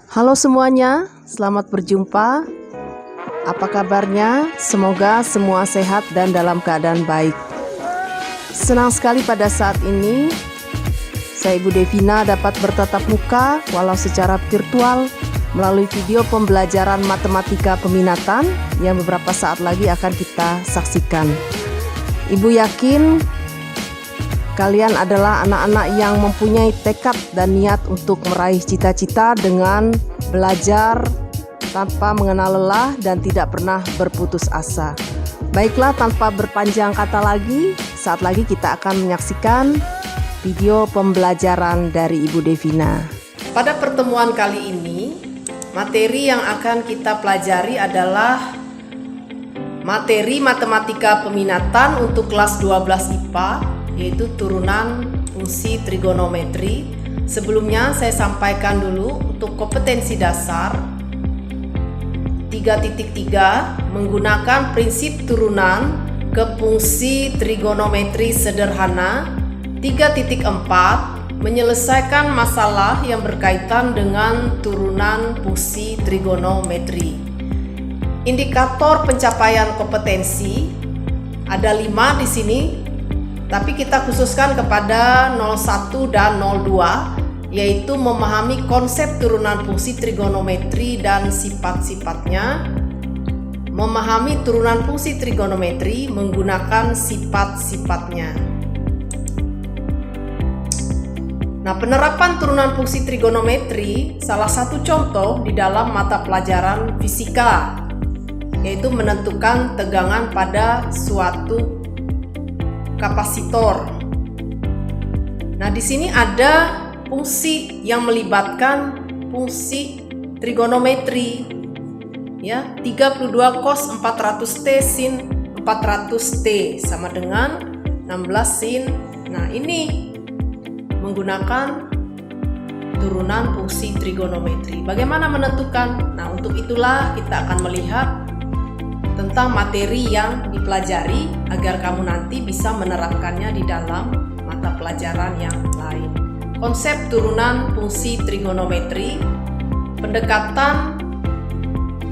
Halo semuanya, selamat berjumpa. Apa kabarnya? Semoga semua sehat dan dalam keadaan baik. Senang sekali pada saat ini saya Ibu Devina dapat bertatap muka walau secara virtual melalui video pembelajaran matematika peminatan yang beberapa saat lagi akan kita saksikan. Ibu yakin kalian adalah anak-anak yang mempunyai tekad dan niat untuk meraih cita-cita dengan belajar tanpa mengenal lelah dan tidak pernah berputus asa. Baiklah, tanpa berpanjang kata lagi, saat lagi kita akan menyaksikan video pembelajaran dari Ibu Devina. Pada pertemuan kali ini, materi yang akan kita pelajari adalah materi matematika peminatan untuk kelas 12 IPA, yaitu turunan fungsi trigonometri. Sebelumnya saya sampaikan dulu untuk kompetensi dasar 3.3 menggunakan prinsip turunan ke fungsi trigonometri sederhana. 3.4 menyelesaikan masalah yang berkaitan dengan turunan fungsi trigonometri. Indikator pencapaian kompetensi ada 5 di sini, tapi kita khususkan kepada 01 dan 02, yaitu memahami konsep turunan fungsi trigonometri dan sifat-sifatnya, memahami turunan fungsi trigonometri menggunakan sifat-sifatnya. Nah, penerapan turunan fungsi trigonometri salah satu contoh di dalam mata pelajaran fisika, yaitu menentukan tegangan pada suatu kapasitor. Nah, di sini ada fungsi yang melibatkan fungsi trigonometri, ya, 32 cos 400t sin 400t sama dengan 16 sin. Nah, ini menggunakan turunan fungsi trigonometri. Bagaimana menentukan? Nah, untuk itulah kita akan melihat tentang materi yang dipelajari agar kamu nanti bisa menerapkannya di dalam mata pelajaran yang lain. Konsep turunan fungsi trigonometri, pendekatan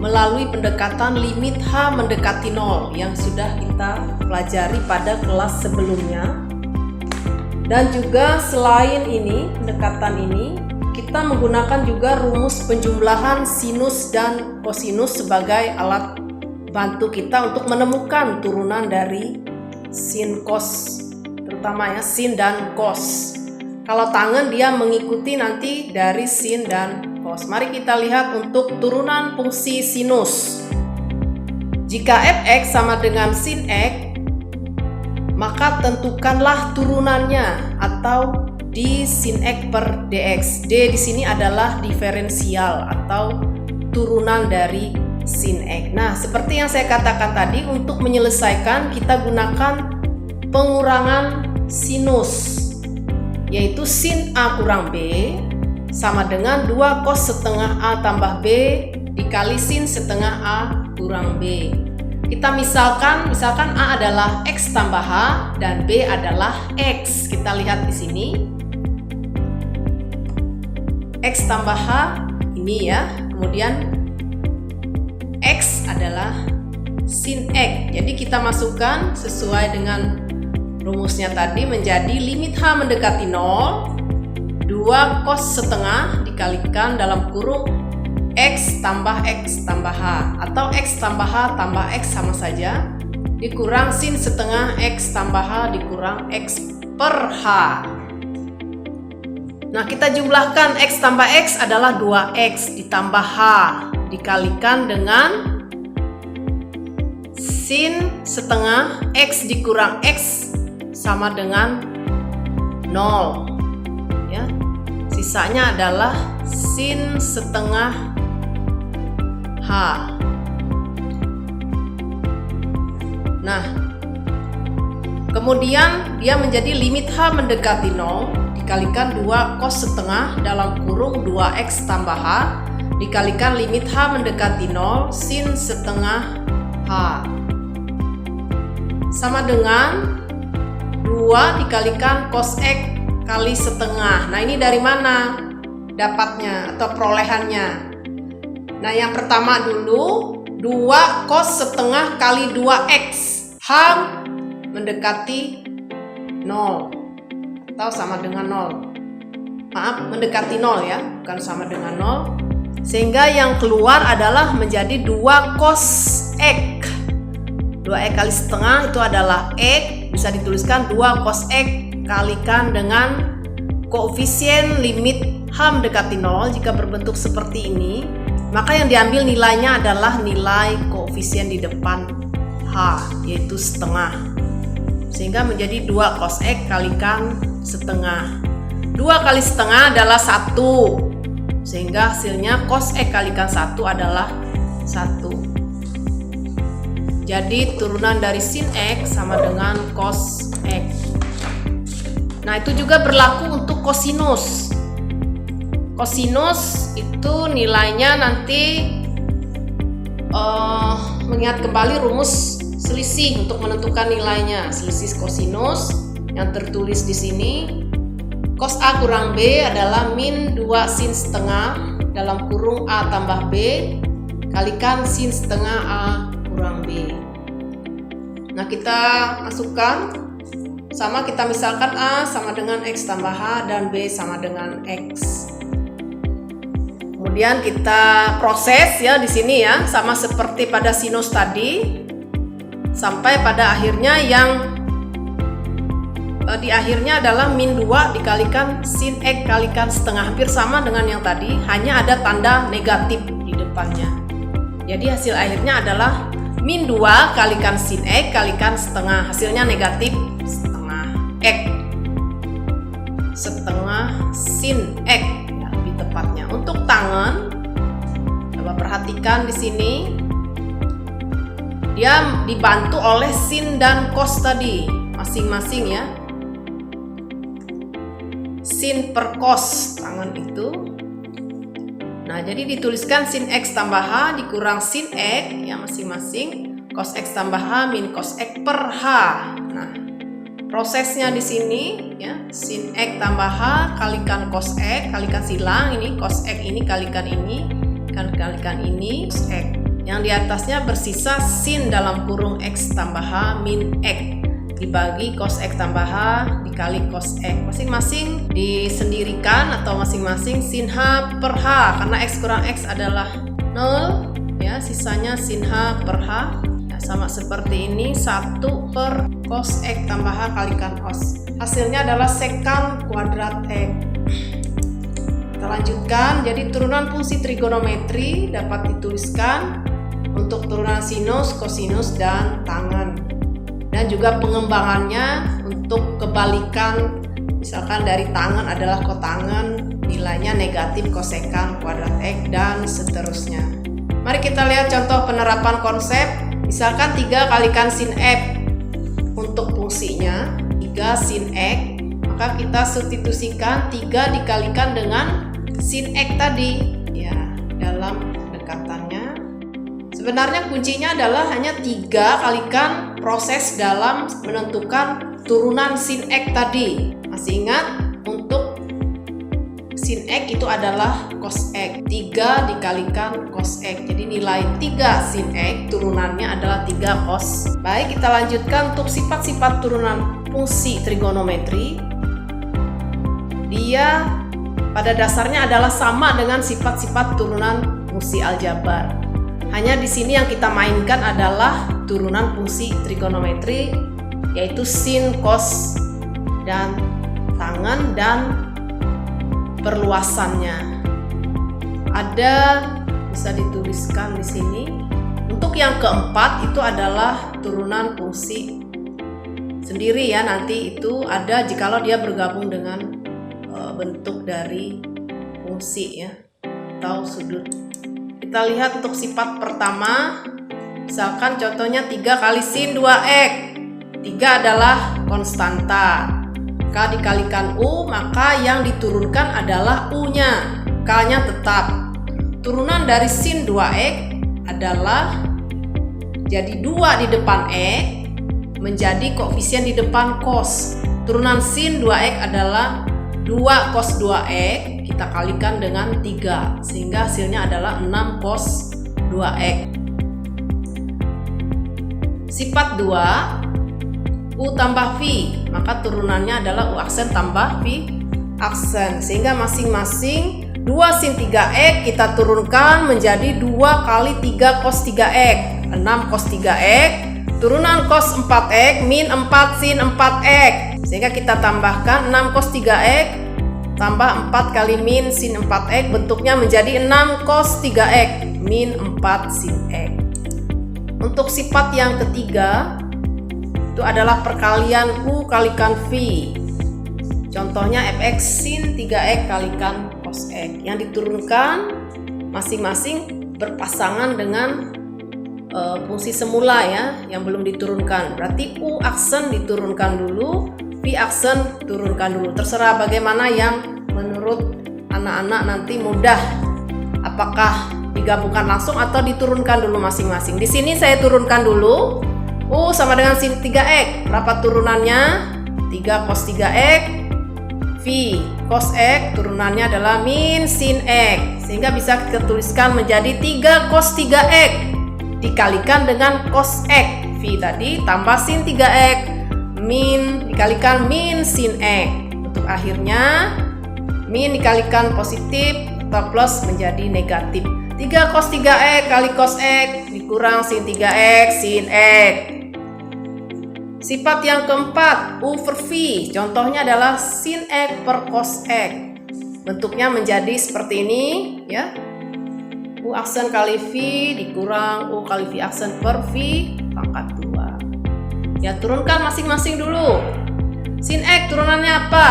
melalui pendekatan limit H mendekati 0 yang sudah kita pelajari pada kelas sebelumnya. Dan juga selain ini, pendekatan ini, kita menggunakan juga rumus penjumlahan sinus dan kosinus sebagai alat bantu kita untuk menemukan turunan dari sin cos, terutama ya sin dan cos. Kalau tangan dia mengikuti nanti dari sin dan cos. Mari kita lihat untuk turunan fungsi sinus. Jika fx sama dengan sin x, maka tentukanlah turunannya atau di sin x per dx. D di sini adalah diferensial atau turunan dari sin x. Nah, seperti yang saya katakan tadi, untuk menyelesaikan kita gunakan pengurangan sinus, yaitu sin A kurang B sama dengan 2 cos setengah A tambah B dikali sin setengah A kurang B. Kita misalkan A adalah X tambah H dan B adalah X. Kita lihat di sini. X tambah H ini ya, kemudian X adalah sin X. Jadi kita masukkan sesuai dengan rumusnya tadi menjadi limit H mendekati 0, 2 cos setengah dikalikan dalam kurung X tambah H atau X tambah H tambah X sama saja dikurang sin setengah X tambah H dikurang X per H. Nah, kita jumlahkan X tambah X adalah 2X ditambah H dikalikan dengan sin setengah X dikurang X sama dengan 0 ya. Sisanya adalah sin setengah H. Nah, kemudian dia menjadi limit H mendekati 0 dikalikan 2 cos setengah dalam kurung 2X tambah H dikalikan limit H mendekati 0 sin setengah H sama dengan 2 dikalikan cos X kali setengah. Nah, ini dari mana? dapatnya atau perolehannya. Nah, yang pertama dulu, 2 cos setengah kali 2x. H mendekati 0 atau sama dengan 0. Maaf, mendekati 0 ya, bukan sama dengan 0. Sehingga yang keluar adalah menjadi 2 cos x. 2x kali setengah itu adalah x, bisa dituliskan 2 cos x kalikan dengan koefisien limit H mendekati 0. Jika berbentuk seperti ini, maka yang diambil nilainya adalah nilai koefisien di depan H, yaitu setengah. Sehingga menjadi 2 cos x kalikan setengah. 2 kali setengah adalah 1. Sehingga hasilnya cos x kalikan 1 adalah 1. Jadi turunan dari sin x sama dengan cos x. Nah, itu juga berlaku untuk kosinus. Kosinus itu nilainya nanti mengingat kembali rumus selisih untuk menentukan nilainya. Selisih kosinus yang tertulis di sini, cos A kurang B adalah min 2 sin setengah dalam kurung A tambah B kalikan sin setengah A kurang B. Nah, kita masukkan sama, kita misalkan A sama dengan X tambah H dan B sama dengan X. Kemudian kita proses ya di sini ya, sama seperti pada sinus tadi, sampai pada akhirnya yang di akhirnya adalah min 2 dikalikan sin X kalikan setengah, hampir sama dengan yang tadi, hanya ada tanda negatif di depannya. Jadi hasil akhirnya adalah min 2 kalikan sin X kalikan setengah, hasilnya negatif setengah X. Setengah sin X ya, lebih tepatnya. Untuk tangan, coba perhatikan di sini, dia dibantu oleh sin dan cos tadi masing-masing ya. Sin per cos tangan itu. Nah, jadi dituliskan sin X tambah H dikurang sin X ya masing-masing, cos X tambah H min cos X per H. Nah, prosesnya di sini ya, sin X tambah H kalikan cos X kalikan silang, ini cos X ini kalikan ini kalikan ini cos X. Yang di atasnya bersisa sin dalam kurung X tambah H min X dibagi cos X tambah H dikali cos X. Masing-masing disendirikan atau masing-masing sin H per H, karena X kurang X adalah 0 ya, sisanya sin H per H ya, sama seperti ini, 1 per cos X tambah H kalikan cos. Hasilnya adalah sekant kuadrat X. Kita lanjutkan, jadi turunan fungsi trigonometri dapat dituliskan untuk turunan sinus, kosinus, dan tangen. Dan juga pengembangannya untuk kebalikan, misalkan dari tangen adalah kotangen, nilainya negatif kosekant kuadrat X, dan seterusnya. Mari kita lihat contoh penerapan konsep. Misalkan 3 kalikan sin F untuk fungsinya 3 sin X, maka kita substitusikan 3 dikalikan dengan sin X tadi ya dalam pendekatannya. Sebenarnya kuncinya adalah hanya 3 kalikan proses dalam menentukan turunan sin X tadi. Masih ingat, untuk sin X itu adalah cos X, 3 dikalikan cos X. Jadi nilai 3 sin X turunannya adalah 3 cos. Baik, kita lanjutkan untuk sifat-sifat turunan fungsi trigonometri. Dia pada dasarnya adalah sama dengan sifat-sifat turunan fungsi aljabar. Hanya di sini yang kita mainkan adalah turunan fungsi trigonometri, yaitu sin, cos, dan tangen, dan perluasannya. Ada, bisa dituliskan di sini. Untuk yang keempat itu adalah turunan fungsi sendiri ya, nanti itu ada jikalau dia bergabung dengan bentuk dari fungsi ya, atau sudut. Kita lihat untuk sifat pertama, misalkan contohnya 3 kali sin 2x. 3 adalah konstanta. K dikalikan U, maka yang diturunkan adalah U-nya. K-nya tetap. Turunan dari sin 2x adalah jadi 2 di depan X menjadi koefisien di depan cos. Turunan sin 2x adalah 2 cos 2x kita kalikan dengan 3, sehingga hasilnya adalah 6 cos 2x. Sifat 2, U tambah V, maka turunannya adalah U aksen tambah V aksen, sehingga masing-masing 2 sin 3x kita turunkan menjadi 2 kali 3 cos 3x, 6 cos 3x, turunan cos 4x min 4 sin 4x, sehingga kita tambahkan 6 cos 3x tambah 4 kali min sin 4x, bentuknya menjadi 6 cos 3x min 4 sin x. Untuk sifat yang ketiga itu adalah perkalian U kalikan V. Contohnya fx sin 3x kalikan cos x, yang diturunkan masing-masing berpasangan dengan fungsi semula ya, yang belum diturunkan. Berarti U aksen diturunkan dulu, V aksen turunkan dulu. Terserah bagaimana yang menurut anak-anak nanti mudah. Apakah digabungkan langsung atau diturunkan dulu masing-masing. Di sini saya turunkan dulu. U sama dengan sin 3x. Berapa turunannya? 3 cos 3x. V cos x turunannya adalah min sin x, sehingga bisa kita tuliskan menjadi 3 cos 3x dikalikan dengan cos x. V tadi tambah sin 3x min dikalikan min sin x. Untuk akhirnya min dikalikan positif atau plus menjadi negatif. 3 cos 3x kali cos x dikurang sin 3x sin x. Sifat yang keempat, U per V. Contohnya adalah sin x per cos x. Bentuknya menjadi seperti ini ya. U aksen kali V dikurang U kali V aksen per V pangkat 2. Ya, turunkan masing-masing dulu. Sin x turunannya apa?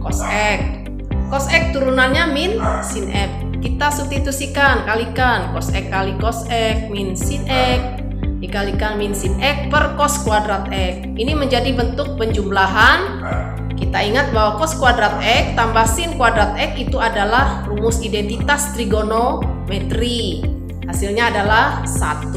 Cos x. Cos x turunannya min sin x. Kita substitusikan, kalikan cos x kali cos x min sin x dikalikan min sin x per cos kuadrat x. Ini menjadi bentuk penjumlahan. Kita ingat bahwa cos kuadrat x tambah sin kuadrat x itu adalah rumus identitas trigonometri. Hasilnya adalah 1.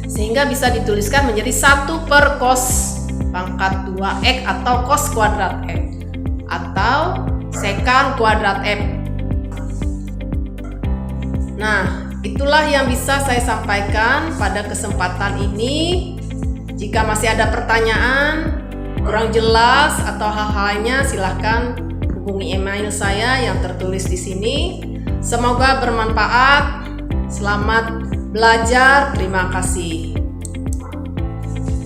Sehingga bisa dituliskan menjadi 1 per cos pangkat 2x atau cos kuadrat x atau sekant kuadrat x. Nah, itulah yang bisa saya sampaikan pada kesempatan ini. Jika masih ada pertanyaan, kurang jelas atau hal-halnya, silahkan hubungi email saya yang tertulis di sini. Semoga bermanfaat. Selamat belajar. Terima kasih.